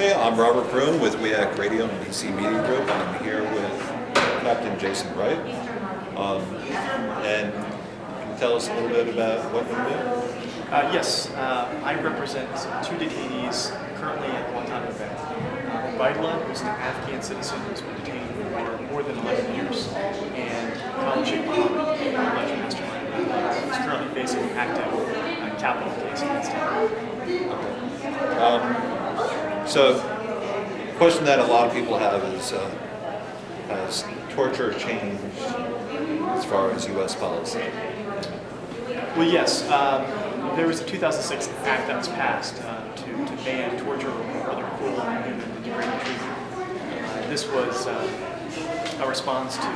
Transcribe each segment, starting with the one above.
Okay, I'm Robert Broom with WEAC Radio and DCMediaGroup, and I'm here with Captain Jason Wright. And can you tell us a little bit about what you do? Yes, I represent two detainees currently at Guantanamo Bay. Ubaidullah, who's an Afghan citizen who's been detained for more than 11 years, and Khalid Sheikh Mohammed, an alleged mastermind, who's currently facing an active capital case against him. Okay. So, the question that a lot of people have is, has torture changed as far as U.S. policy? Well, yes. There was a 2006 act that was passed to ban torture or other cruel, inhuman, and degrading treatment. This was a response to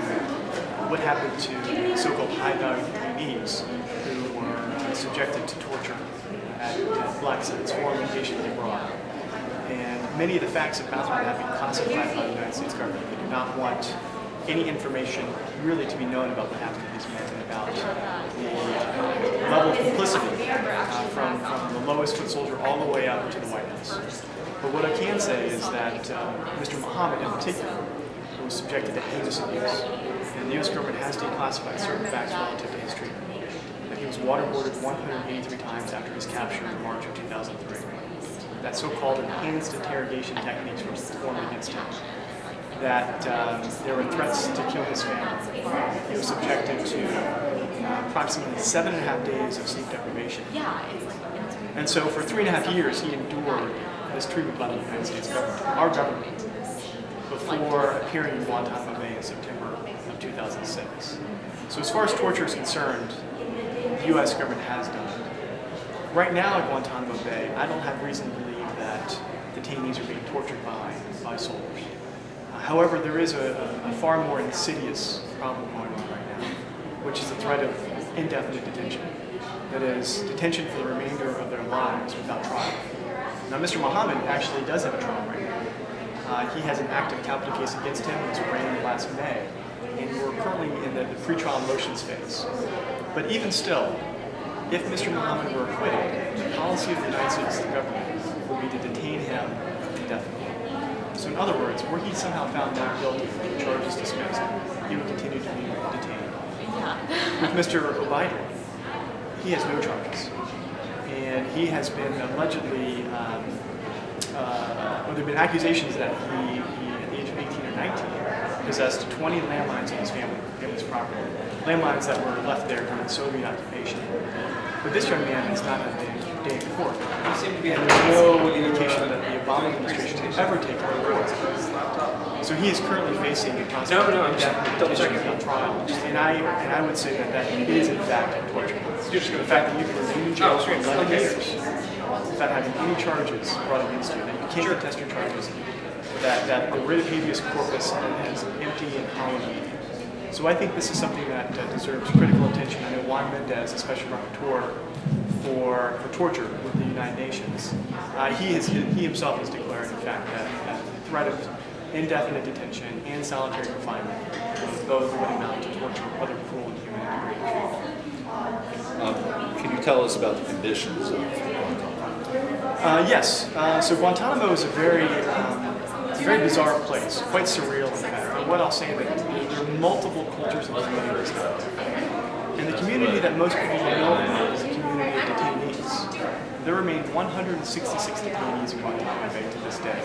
what happened to so-called high-value detainees who were subjected to torture at black sites, foreign locations abroad. And many of the facts about them have been classified by the United States government. They do not want any information really to be known about what happened to these men and about the level of complicity from the lowest foot soldier all the way up to the White House. But what I can say is that Mr. Mohammed in particular was subjected to heinous abuse, and the U.S. government has declassified certain facts relative to his treatment. That he was waterboarded 183 times after his capture in March of 2003. That so-called enhanced interrogation techniques were performed against him. That there were threats to kill his family. He was subjected to approximately 7.5 days of sleep deprivation. And so for 3.5 years he endured this treatment by the United States government, our government, before appearing in Guantanamo Bay in September of 2006. So as far as torture is concerned, the U.S. government has done it. Right now at Guantanamo Bay, I don't have reason to believe that detainees are being tortured by soldiers. However, there is a far more insidious problem going on right now, which is the threat of indefinite detention. That is, detention for the remainder of their lives without trial. Now, Mr. Mohammed actually does have a trial right now. He has an active capital case against him. It was arraigned last May, and we're currently in the pretrial motions phase. But even still, if Mr. Mohammed were acquitted, the policy of the United States government would be to detain him indefinitely. So in other words, were he somehow found not guilty and charges dismissed, he would continue to be detained. With Mr. Ubaidullah, he has no charges. And he has been allegedly, there have been accusations that he, at the age of 18 or 19, possessed 20 landmines on his family's property. Landmines that were left there during the Soviet occupation. But this young man has not had a day in court. And there's no indication that the Obama administration will ever take him to court. So he is currently facing a prosecution without trial. And I would say that is in fact torture. The fact that you can remain in jail for 11 years without having any charges brought against you, that you can't contest your charges, that the writ of habeas corpus is empty and hollow. So I think this is something that deserves critical attention. I know Juan Mendez, a special rapporteur for torture with the United Nations, he himself has declared, in fact, that the threat of indefinite detention and solitary confinement both would amount to torture or other cruel, inhuman, and degrading treatment. Can you tell us about the conditions of Guantanamo? Yes. So Guantanamo is a very bizarre place, quite surreal in fact. But what I'll say is that there are multiple cultures and communities now. And the community that most people know about is the community of detainees. There remain 166 detainees in Guantanamo Bay to this day,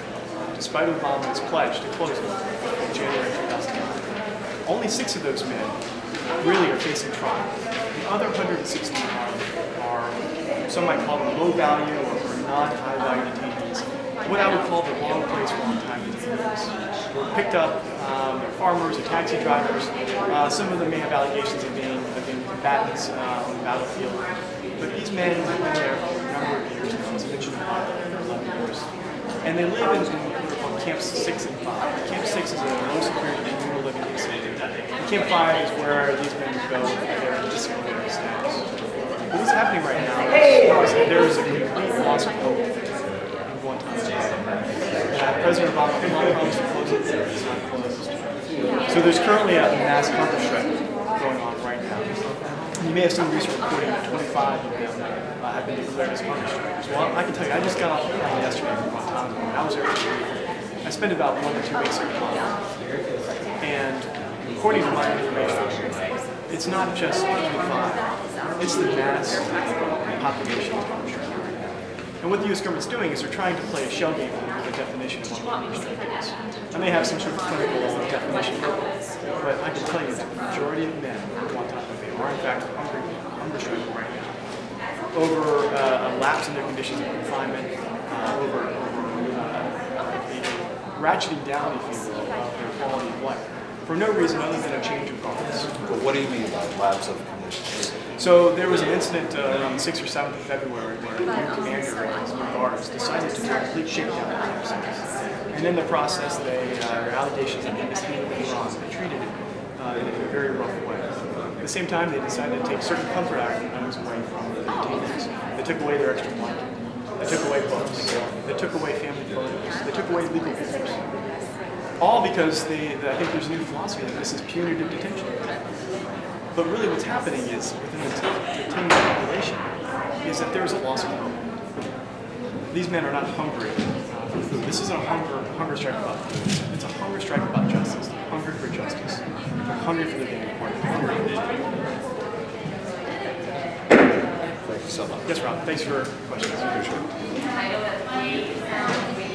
despite Obama's pledge to close it in January 2009. Only 6 of those men really are facing trial. The other 160 are some might call them low value or non-high value detainees. What I would call the wrong place, wrong time detainees. Were picked up, they're farmers or taxi drivers. Some of them may have allegations of being combatants on the battlefield. But these men have been there for a number of years now, as mentioned for 11 years. And they live in what are called Camps 6 and 5. Camp 6 is a low security communal living facility. And Camp 5 is where these men go for their disciplinary status. But what's happening right now is that there is a complete loss of hope in Guantanamo Bay. President Obama promised to close it, it's not closed. So there's currently a mass hunger strike going on right now. The You may have seen recent reporting that 25 of them have been declared as hunger strikers. Well, I can tell you, I just got off the plane yesterday from Guantanamo Bay. I was there for 3 weeks. I spent about 1 to 2 weeks in Guantanamo. And according to my information, it's not just 25. It's the mass population of hunger strikers. And what the U.S. government's doing is they're trying to play a shell game with the definition of what a hunger strike is. I may have some sort of clinical definition, but I can tell you that the majority of men in Guantanamo Bay are in fact hunger striking right now. Over a lapse in their conditions of confinement, over a ratcheting down, if you will, of their quality of life, for no reason other than a change of guards. But what do you mean by lapse of conditions? So there was an incident around the 6th or 7th of February where the new commander and his new guards decided to do a complete shakedown of the campsite. And in the process, there are allegations that they mistreated the Quran. They treated it in a very rough way. At the same time, they decided to take certain comfort items away from the detainees. They took away their extra blanket. They took away books. They took away family photos. They took away legal papers. All because I think there's a new philosophy that this is punitive detention. But really what's happening is, within the detained population, is that there's a loss of hope. These men are not hungry for food. This isn't a hunger strike about food. It's a hunger strike about justice. They're hungry for justice. They're hungry for the being important. They're hungry for vision. Thank you so much. Yes, Rob. Thanks for your questions. Appreciate it.